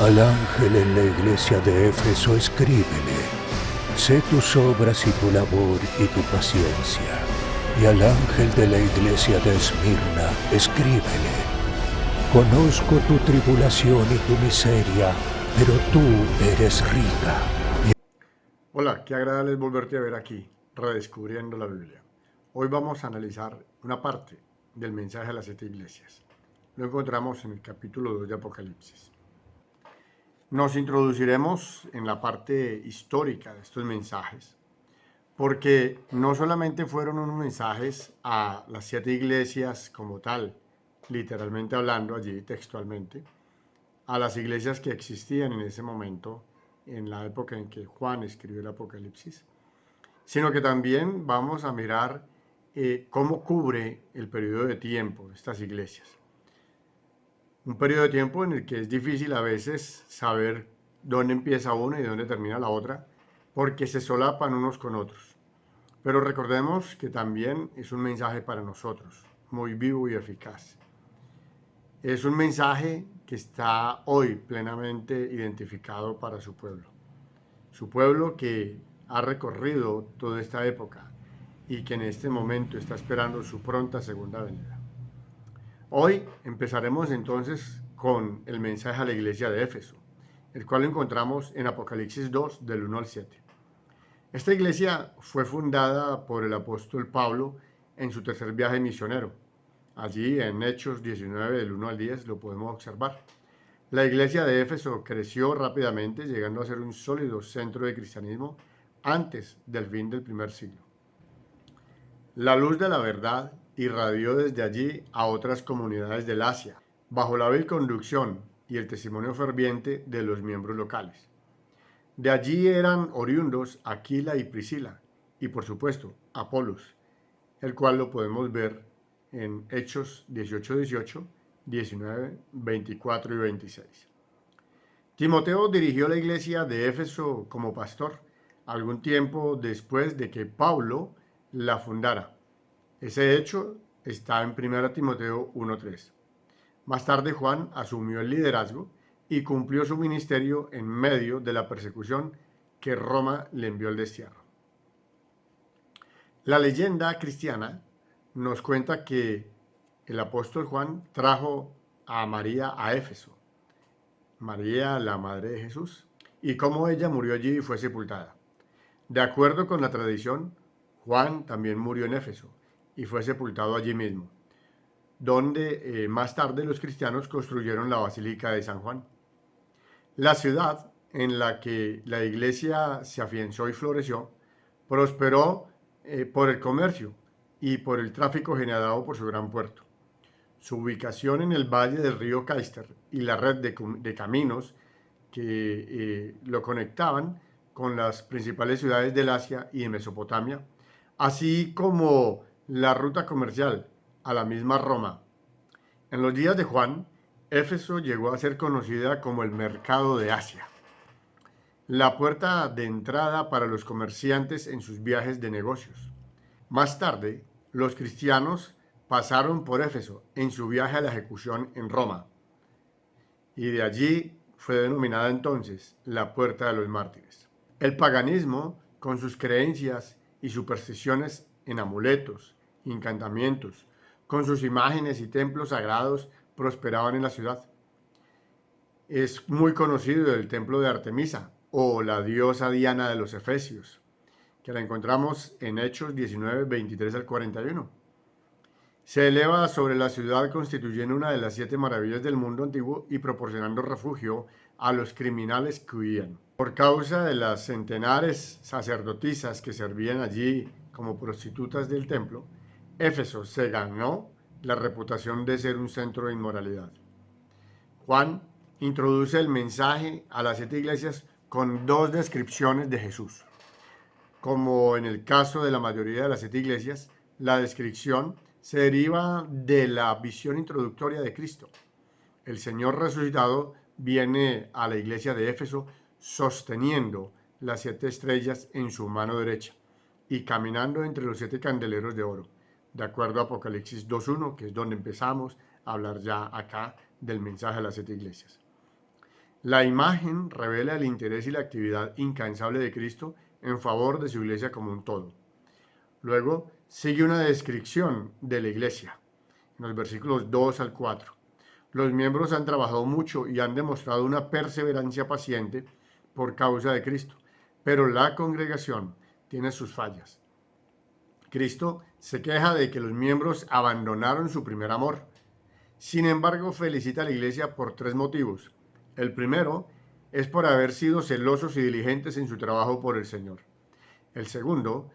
Al ángel en la iglesia de Éfeso escríbele: sé tus obras y tu labor y tu paciencia. Y al ángel de la iglesia de Esmirna escríbele: conozco tu tribulación y tu miseria, pero tú eres rica. Hola, qué agradable es volverte a ver aquí, redescubriendo la Biblia. Hoy vamos a analizar una parte del mensaje a las 7 iglesias. Lo encontramos en el capítulo 2 de Apocalipsis. Nos introduciremos en la parte histórica de estos mensajes, porque no solamente fueron unos mensajes a las 7 iglesias como tal, literalmente hablando allí textualmente, a las iglesias que existían en ese momento, en la época en que Juan escribió el Apocalipsis, sino que también vamos a mirar cómo cubre el periodo de tiempo de estas iglesias. Un periodo de tiempo en el que es difícil a veces saber dónde empieza una y dónde termina la otra, porque se solapan unos con otros. Pero recordemos que también es un mensaje para nosotros, muy vivo y eficaz. Es un mensaje que está hoy plenamente identificado para su pueblo que ha recorrido toda esta época y que en este momento está esperando su pronta segunda venida. Hoy empezaremos entonces con el mensaje a la iglesia de Éfeso, el cual encontramos en Apocalipsis 2 del 1 al 7. Esta iglesia fue fundada por el apóstol Pablo en su tercer viaje misionero. Allí en Hechos 19 del 1 al 10 lo podemos observar. La iglesia de Éfeso creció rápidamente, llegando a ser un sólido centro de cristianismo antes del fin del primer siglo. La luz de la verdad irradió desde allí a otras comunidades del Asia, bajo la vil conducción y el testimonio ferviente de los miembros locales. De allí eran oriundos Aquila y Priscila, y por supuesto Apolos, el cual lo podemos ver en Hechos 18, 19, 24 y 26. Timoteo dirigió la iglesia de Éfeso como pastor algún tiempo después de que Pablo la fundara. Ese hecho está en 1 Timoteo 1:3. Más tarde Juan asumió el liderazgo y cumplió su ministerio en medio de la persecución que Roma le envió al destierro. La leyenda cristiana nos cuenta que el apóstol Juan trajo a María a Éfeso, María la madre de Jesús, y cómo ella murió allí y fue sepultada. De acuerdo con la tradición, Juan también murió en Éfeso y fue sepultado allí mismo, donde más tarde los cristianos construyeron la Basílica de San Juan. La ciudad en la que la iglesia se afianzó y floreció, prosperó por el comercio y por el tráfico generado por su gran puerto. Su ubicación en el valle del río Caister y la red de caminos que lo conectaban con las principales ciudades del Asia y de Mesopotamia, así como la ruta comercial a la misma Roma. En los días de Juan, Éfeso llegó a ser conocida como el mercado de Asia, la puerta de entrada para los comerciantes en sus viajes de negocios. Más tarde, los cristianos pasaron por Éfeso en su viaje a la ejecución en Roma, y de allí fue denominada entonces la Puerta de los Mártires. El paganismo, con sus creencias y supersticiones en amuletos, encantamientos, con sus imágenes y templos sagrados, prosperaban en la ciudad. Es muy conocido el templo de Artemisa, o la diosa Diana de los Efesios, que la encontramos en Hechos 19, 23 al 41. Se eleva sobre la ciudad constituyendo una de las 7 maravillas del mundo antiguo y proporcionando refugio a los criminales que huían. Por causa de las centenares sacerdotisas que servían allí como prostitutas del templo, Éfeso se ganó la reputación de ser un centro de inmoralidad. Juan introduce el mensaje a las 7 iglesias con 2 descripciones de Jesús. Como en el caso de la mayoría de las 7 iglesias, la descripción se deriva de la visión introductoria de Cristo. El Señor resucitado viene a la iglesia de Éfeso sosteniendo las 7 estrellas en su mano derecha y caminando entre los 7 candeleros de oro, de acuerdo a Apocalipsis 2:1, que es donde empezamos a hablar ya acá del mensaje a las 7 iglesias. La imagen revela el interés y la actividad incansable de Cristo en favor de su iglesia como un todo. Luego sigue una descripción de la iglesia, en los versículos 2 al 4. Los miembros han trabajado mucho y han demostrado una perseverancia paciente por causa de Cristo, pero la congregación tiene sus fallas. Cristo se queja de que los miembros abandonaron su primer amor. Sin embargo, felicita a la iglesia por 3 motivos. El primero es por haber sido celosos y diligentes en su trabajo por el Señor. El segundo,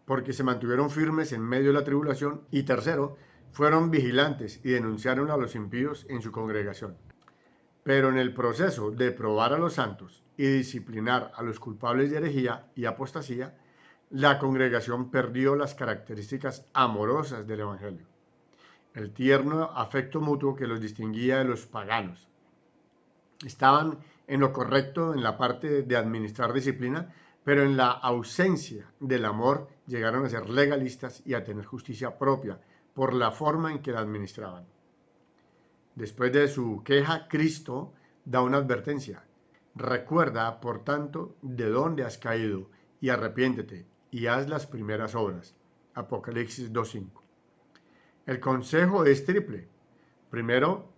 porque se mantuvieron firmes en medio de la tribulación. Y tercero, fueron vigilantes y denunciaron a los impíos en su congregación. Pero en el proceso de probar a los santos y disciplinar a los culpables de herejía y apostasía, la congregación perdió las características amorosas del Evangelio, el tierno afecto mutuo que los distinguía de los paganos. Estaban en lo correcto en la parte de administrar disciplina, pero en la ausencia del amor llegaron a ser legalistas y a tener justicia propia por la forma en que la administraban. Después de su queja, Cristo da una advertencia. Recuerda, por tanto, de dónde has caído y arrepiéntete y haz las primeras obras. Apocalipsis 2:5. El consejo es triple. Primero,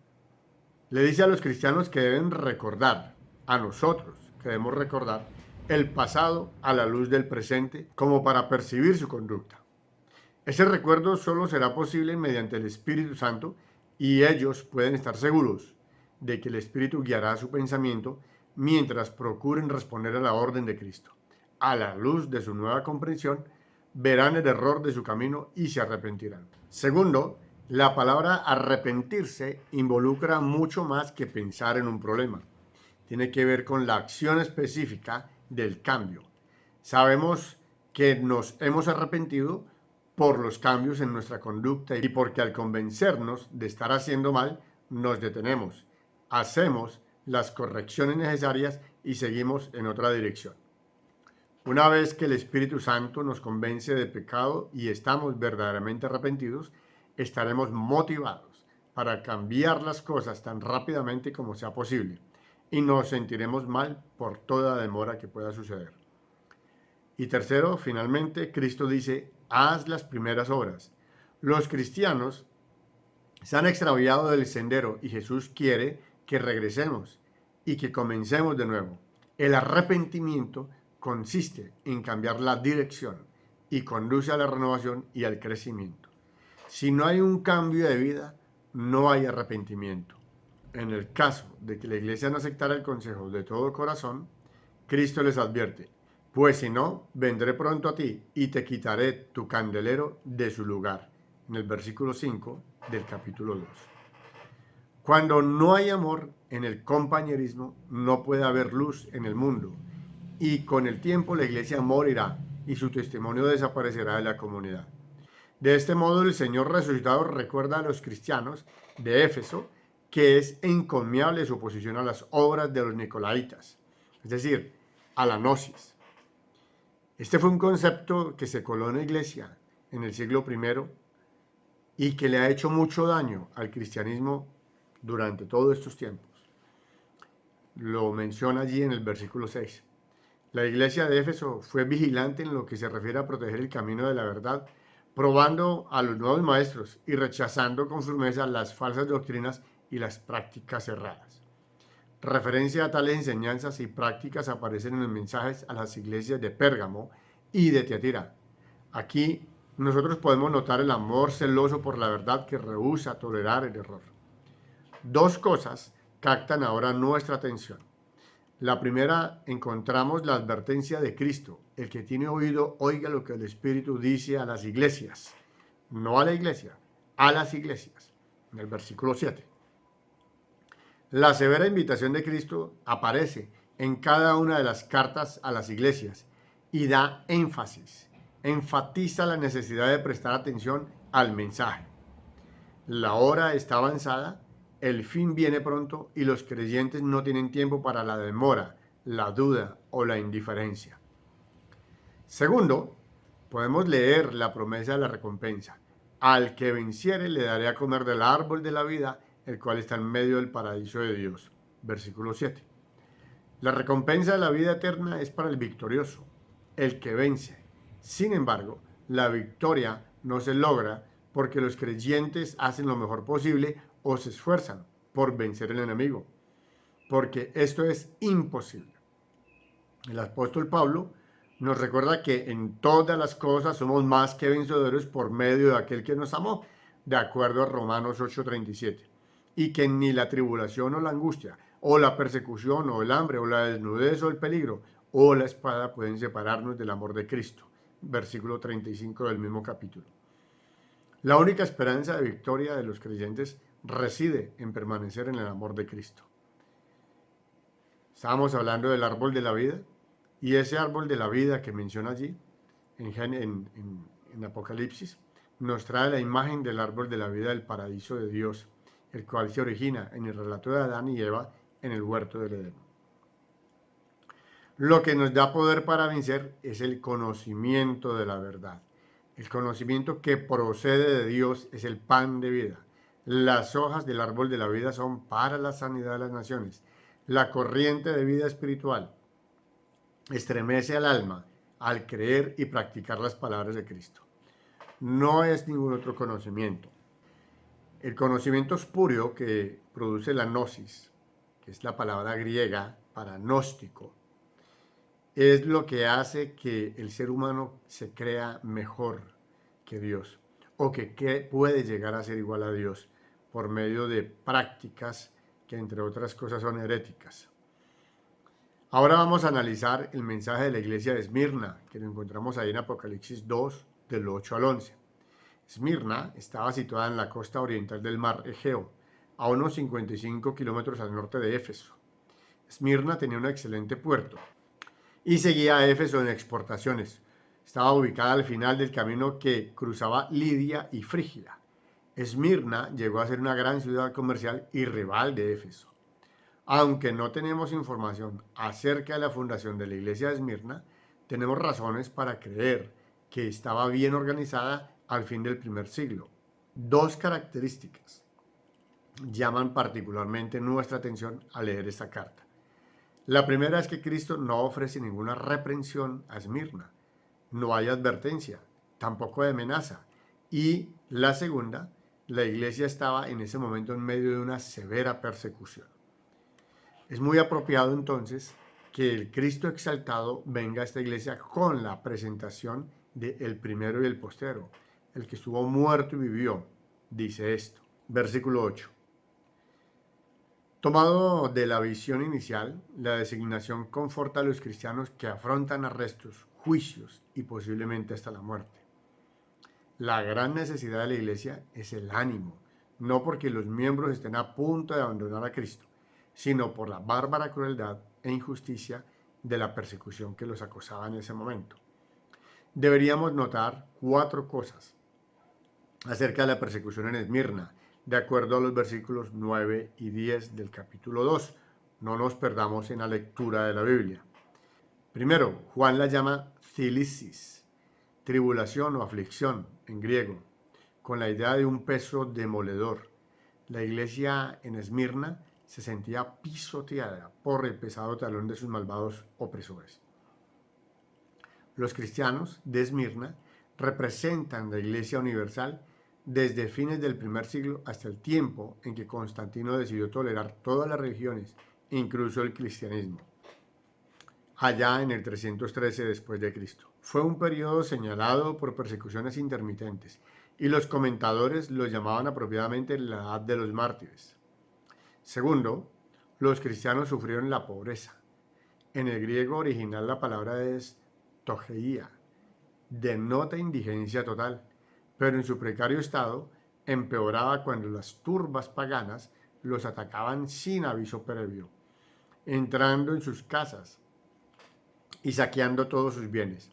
le dice a los cristianos que deben recordar, a nosotros que debemos recordar, el pasado a la luz del presente como para percibir su conducta. Ese recuerdo solo será posible mediante el Espíritu Santo y ellos pueden estar seguros de que el Espíritu guiará su pensamiento mientras procuren responder a la orden de Cristo. A la luz de su nueva comprensión, verán el error de su camino y se arrepentirán. Segundo, la palabra arrepentirse involucra mucho más que pensar en un problema. Tiene que ver con la acción específica del cambio. Sabemos que nos hemos arrepentido por los cambios en nuestra conducta y porque al convencernos de estar haciendo mal, nos detenemos, hacemos las correcciones necesarias y seguimos en otra dirección. Una vez que el Espíritu Santo nos convence de pecado y estamos verdaderamente arrepentidos, estaremos motivados para cambiar las cosas tan rápidamente como sea posible y nos sentiremos mal por toda demora que pueda suceder. Y tercero, finalmente, Cristo dice, haz las primeras obras. Los cristianos se han extraviado del sendero y Jesús quiere que regresemos y que comencemos de nuevo. El arrepentimiento consiste en cambiar la dirección y conduce a la renovación y al crecimiento. Si no hay un cambio de vida, no hay arrepentimiento. En el caso de que la iglesia no aceptara el consejo de todo corazón, Cristo les advierte, pues si no, vendré pronto a ti y te quitaré tu candelero de su lugar. En el versículo 5 del capítulo 2. Cuando no hay amor en el compañerismo, no puede haber luz en el mundo. Y con el tiempo la iglesia morirá y su testimonio desaparecerá de la comunidad. De este modo el Señor resucitado recuerda a los cristianos de Éfeso que es encomiable su oposición a las obras de los nicolaitas, es decir, a la gnosis. Este fue un concepto que se coló en la iglesia en el siglo I y que le ha hecho mucho daño al cristianismo durante todos estos tiempos. Lo menciona allí en el versículo 6. La iglesia de Éfeso fue vigilante en lo que se refiere a proteger el camino de la verdad, probando a los nuevos maestros y rechazando con firmeza las falsas doctrinas y las prácticas erradas. Referencia a tales enseñanzas y prácticas aparecen en los mensajes a las iglesias de Pérgamo y de Tiatira. Aquí nosotros podemos notar el amor celoso por la verdad que rehúsa tolerar el error. Dos cosas captan ahora nuestra atención. La primera, encontramos la advertencia de Cristo. El que tiene oído, oiga lo que el Espíritu dice a las iglesias. No a la iglesia, a las iglesias. En el versículo 7. La severa invitación de Cristo aparece en cada una de las cartas a las iglesias y da énfasis, enfatiza la necesidad de prestar atención al mensaje. La hora está avanzada, el fin viene pronto y los creyentes no tienen tiempo para la demora, la duda o la indiferencia. Segundo, podemos leer la promesa de la recompensa. Al que venciere le daré a comer del árbol de la vida, el cual está en medio del paraíso de Dios. Versículo 7. La recompensa de la vida eterna es para el victorioso, el que vence. Sin embargo, la victoria no se logra porque los creyentes hacen lo mejor posible o se esfuerzan por vencer al enemigo, porque esto es imposible. El apóstol Pablo nos recuerda que en todas las cosas somos más que vencedores por medio de aquel que nos amó, de acuerdo a Romanos 8:37, y que ni la tribulación o la angustia, o la persecución, o el hambre, o la desnudez, o el peligro, o la espada pueden separarnos del amor de Cristo. Versículo 35 del mismo capítulo. La única esperanza de victoria de los creyentes reside en permanecer en el amor de Cristo. Estábamos hablando del árbol de la vida, y ese árbol de la vida que menciona allí, en Apocalipsis, nos trae la imagen del árbol de la vida del paraíso de Dios, el cual se origina en el relato de Adán y Eva en el huerto del Edén. Lo que nos da poder para vencer es el conocimiento de la verdad. El conocimiento que procede de Dios es el pan de vida. Las hojas del árbol de la vida son para la sanidad de las naciones. La corriente de vida espiritual estremece al alma al creer y practicar las palabras de Cristo. No es ningún otro conocimiento. El conocimiento espurio que produce la gnosis, que es la palabra griega para gnóstico, es lo que hace que el ser humano se crea mejor que Dios, o que puede llegar a ser igual a Dios por medio de prácticas que, entre otras cosas, son heréticas. Ahora vamos a analizar el mensaje de la iglesia de Esmirna, que lo encontramos ahí en Apocalipsis 2, del 8 al 11. Esmirna estaba situada en la costa oriental del mar Egeo, a unos 55 kilómetros al norte de Éfeso. Esmirna tenía un excelente puerto y seguía a Éfeso en exportaciones. Estaba ubicada al final del camino que cruzaba Lidia y Frígida. Esmirna llegó a ser una gran ciudad comercial y rival de Éfeso. Aunque no tenemos información acerca de la fundación de la iglesia de Esmirna, tenemos razones para creer que estaba bien organizada al fin del primer siglo. Dos características llaman particularmente nuestra atención al leer esta carta. La primera es que Cristo no ofrece ninguna reprensión a Esmirna, no hay advertencia, tampoco hay amenaza. Y la segunda, la iglesia estaba en ese momento en medio de una severa persecución. Es muy apropiado entonces que el Cristo exaltado venga a esta iglesia con la presentación del primero y el postero, el que estuvo muerto y vivió, dice esto. Versículo 8. Tomado de la visión inicial, la designación conforta a los cristianos que afrontan arrestos, juicios y posiblemente hasta la muerte. La gran necesidad de la iglesia es el ánimo, no porque los miembros estén a punto de abandonar a Cristo, sino por la bárbara crueldad e injusticia de la persecución que los acosaba en ese momento. Deberíamos notar 4 cosas acerca de la persecución en Esmirna, de acuerdo a los versículos 9 y 10 del capítulo 2. No nos perdamos en la lectura de la Biblia. Primero, Juan la llama cilicis, tribulación o aflicción en griego, con la idea de un peso demoledor. La iglesia en Esmirna se sentía pisoteada por el pesado talón de sus malvados opresores. Los cristianos de Esmirna representan la iglesia universal desde fines del primer siglo hasta el tiempo en que Constantino decidió tolerar todas las religiones, incluso el cristianismo, allá en el 313 después de Cristo. Fue un periodo señalado por persecuciones intermitentes y los comentadores lo llamaban apropiadamente la edad de los mártires. Segundo, los cristianos sufrieron la pobreza. En el griego original la palabra es togeia, denota indigencia total, pero en su precario estado empeoraba cuando las turbas paganas los atacaban sin aviso previo, entrando en sus casas y saqueando todos sus bienes.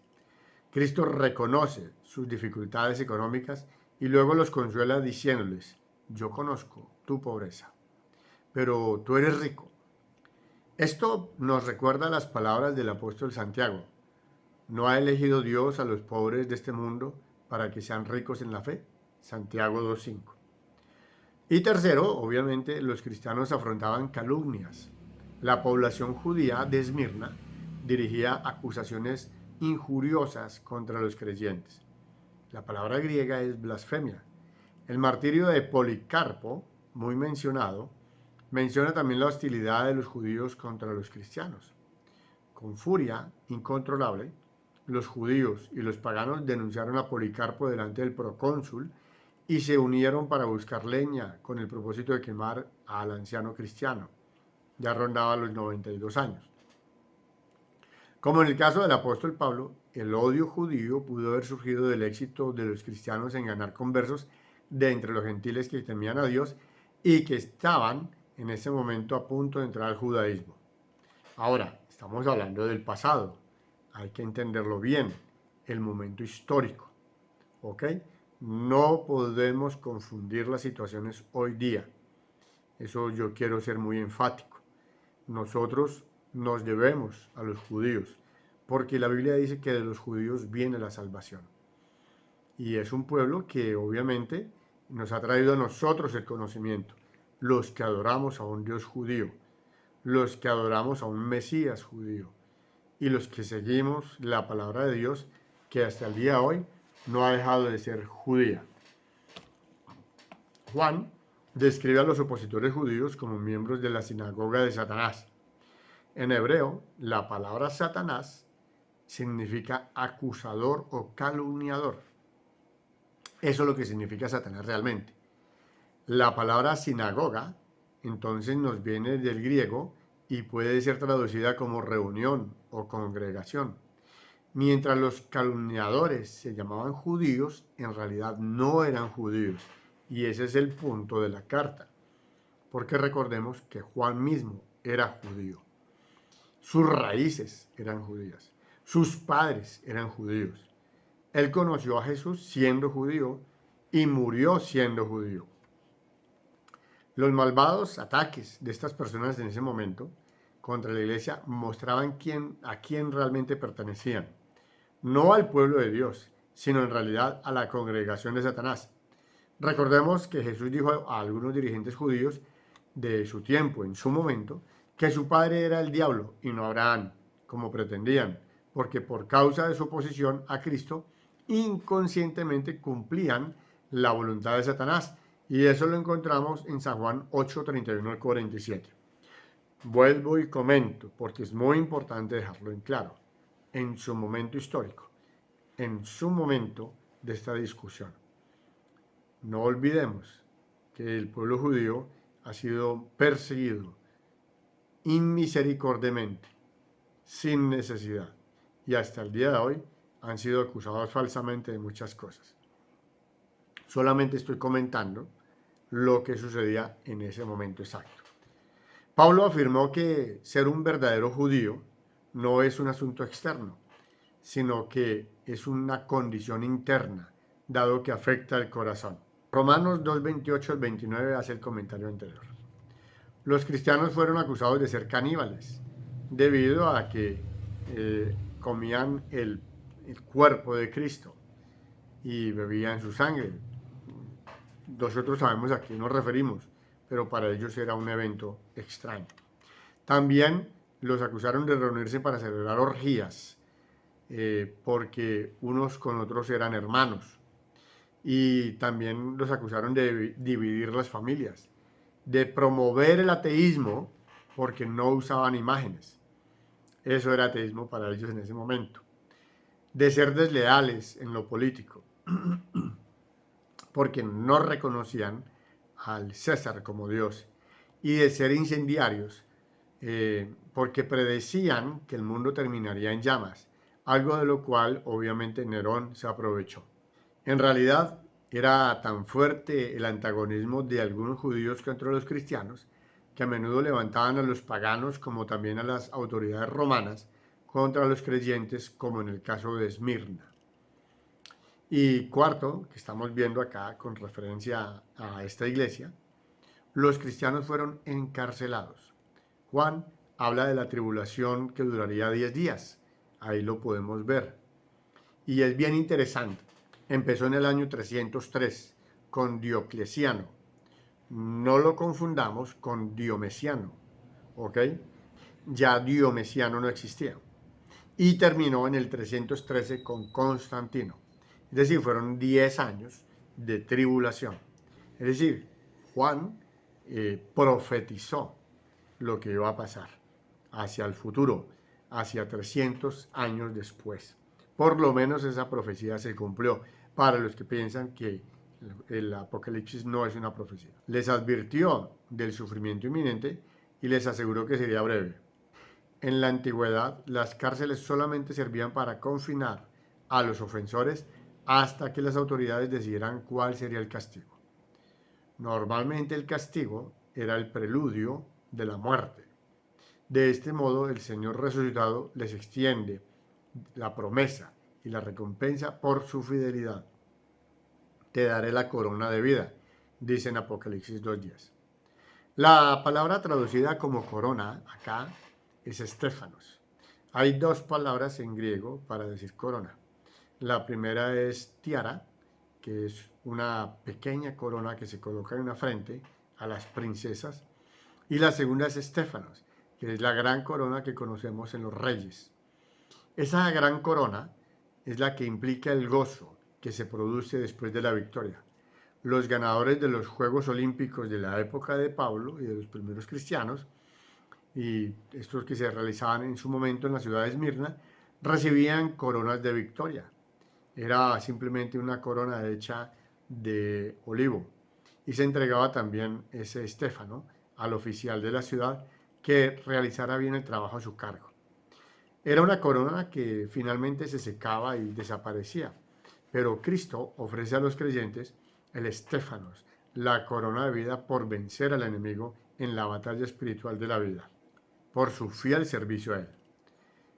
Cristo reconoce sus dificultades económicas y luego los consuela diciéndoles: yo conozco tu pobreza, pero tú eres rico. Esto nos recuerda las palabras del apóstol Santiago: ¿no ha elegido Dios a los pobres de este mundo para que sean ricos en la fe? Santiago 2:5. Y tercero, obviamente, los cristianos afrontaban calumnias, La población judía de Esmirna dirigía acusaciones injuriosas contra los creyentes. La palabra griega es blasfemia. El martirio de Policarpo, muy mencionado, menciona también la hostilidad de los judíos contra los cristianos. Con furia incontrolable, los judíos y los paganos denunciaron a Policarpo delante del procónsul y se unieron para buscar leña con el propósito de quemar al anciano cristiano. Ya rondaba los 92 años. Como en el caso del apóstol Pablo, el odio judío pudo haber surgido del éxito de los cristianos en ganar conversos de entre los gentiles que temían a Dios y que estaban en ese momento a punto de entrar al judaísmo. Ahora, estamos hablando del pasado, hay que entenderlo bien, el momento histórico, ¿ok? No podemos confundir las situaciones hoy día, eso yo quiero ser muy enfático. Nosotros nos debemos a los judíos, porque la Biblia dice que de los judíos viene la salvación. Y es un pueblo que obviamente nos ha traído a nosotros el conocimiento, los que adoramos a un Dios judío, los que adoramos a un Mesías judío y los que seguimos la palabra de Dios que hasta el día de hoy no ha dejado de ser judía. Juan describe a los opositores judíos como miembros de la sinagoga de Satanás. En hebreo, la palabra Satanás significa acusador o calumniador. Eso es lo que significa Satanás realmente. La palabra sinagoga, entonces, nos viene del griego y puede ser traducida como reunión o congregación. Mientras los calumniadores se llamaban judíos, en realidad no eran judíos. Y ese es el punto de la carta. Porque recordemos que Juan mismo era judío. Sus raíces eran judías. Sus padres eran judíos. Él conoció a Jesús siendo judío y murió siendo judío. Los malvados ataques de estas personas en ese momento contra la iglesia mostraban a quién realmente pertenecían. No al pueblo de Dios, sino en realidad a la congregación de Satanás. Recordemos que Jesús dijo a algunos dirigentes judíos de su tiempo, en su momento, que su padre era el diablo y no Abraham, como pretendían, porque por causa de su oposición a Cristo, inconscientemente cumplían la voluntad de Satanás. Y eso lo encontramos en San Juan 8, 31 al 47. Vuelvo y comento, porque es muy importante dejarlo en claro, en su momento histórico, en su momento de esta discusión. No olvidemos que el pueblo judío ha sido perseguido inmisericordiamente, sin necesidad, y hasta el día de hoy han sido acusados falsamente de muchas cosas. Solamente estoy comentando lo que sucedía en ese momento exacto. Pablo afirmó que ser un verdadero judío no es un asunto externo, sino que es una condición interna, dado que afecta el corazón. Romanos 2, 28 al 29 hace el comentario anterior. Los cristianos fueron acusados de ser caníbales, debido a que comían el cuerpo de Cristo y bebían su sangre. Nosotros sabemos a quién nos referimos, pero para ellos era un evento extraño. También los acusaron de reunirse para celebrar orgías, porque unos con otros eran hermanos. Y también los acusaron de dividir las familias, de promover el ateísmo, porque no usaban imágenes. Eso era ateísmo para ellos en ese momento. De ser desleales en lo político, porque no reconocían al César como Dios, y de ser incendiarios, porque predecían que el mundo terminaría en llamas, algo de lo cual obviamente Nerón se aprovechó. En realidad era tan fuerte el antagonismo de algunos judíos contra los cristianos, que a menudo levantaban a los paganos como también a las autoridades romanas contra los creyentes, como en el caso de Esmirna. Y cuarto, que estamos viendo acá con referencia a esta iglesia, los cristianos fueron encarcelados. Juan habla de la tribulación que duraría 10 días. Ahí lo podemos ver. Y es bien interesante. Empezó en el año 303 con Diocleciano. No lo confundamos con Diomeciano, ¿ok? ya Diocleciano no existía. Y terminó en el 313 con Constantino. Es decir, fueron 10 años de tribulación. Es decir, Juan profetizó lo que iba a pasar hacia el futuro, hacia 300 años después. Por lo menos esa profecía se cumplió para los que piensan que el Apocalipsis no es una profecía. Les advirtió del sufrimiento inminente y les aseguró que sería breve. En la antigüedad, las cárceles solamente servían para confinar a los ofensores hasta que las autoridades decidieran cuál sería el castigo. Normalmente el castigo era el preludio de la muerte. De este modo, el Señor resucitado les extiende la promesa y la recompensa por su fidelidad. Te daré la corona de vida, dice en Apocalipsis 2:10. La palabra traducida como corona acá es estéfanos. Hay dos palabras en griego para decir corona. La primera es tiara, que es una pequeña corona que se coloca en la frente a las princesas. Y la segunda es estéfanos, que es la gran corona que conocemos en los reyes. Esa gran corona es la que implica el gozo que se produce después de la victoria. Los ganadores de los Juegos Olímpicos de la época de Pablo y de los primeros cristianos, y estos que se realizaban en su momento en la ciudad de Esmirna, recibían coronas de victoria. Era simplemente una corona hecha de olivo y se entregaba también ese estéfano al oficial de la ciudad que realizara bien el trabajo a su cargo. Era una corona que finalmente se secaba y desaparecía, pero Cristo ofrece a los creyentes el estéfanos, la corona de vida por vencer al enemigo en la batalla espiritual de la vida, por su fiel servicio a Él.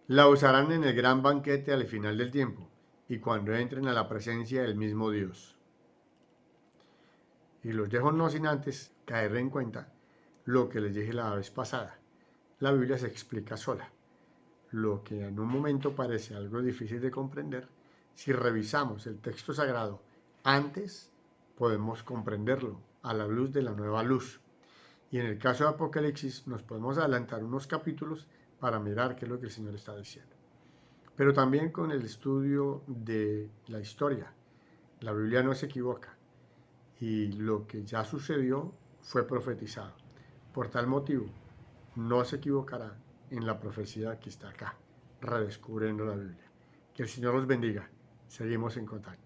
La usarán en el gran banquete al final del tiempo y cuando entren a la presencia del mismo Dios. Y los dejo no sin antes caer en cuenta lo que les dije la vez pasada. La Biblia se explica sola. Lo que en un momento parece algo difícil de comprender, si revisamos el texto sagrado antes, podemos comprenderlo a la luz de la nueva luz. Y en el caso de Apocalipsis nos podemos adelantar unos capítulos para mirar qué es lo que el Señor está diciendo. Pero también con el estudio de la historia. La Biblia no se equivoca y lo que ya sucedió fue profetizado. Por tal motivo, no se equivocará en la profecía que está acá, redescubriendo la Biblia. Que el Señor los bendiga. Seguimos en contacto.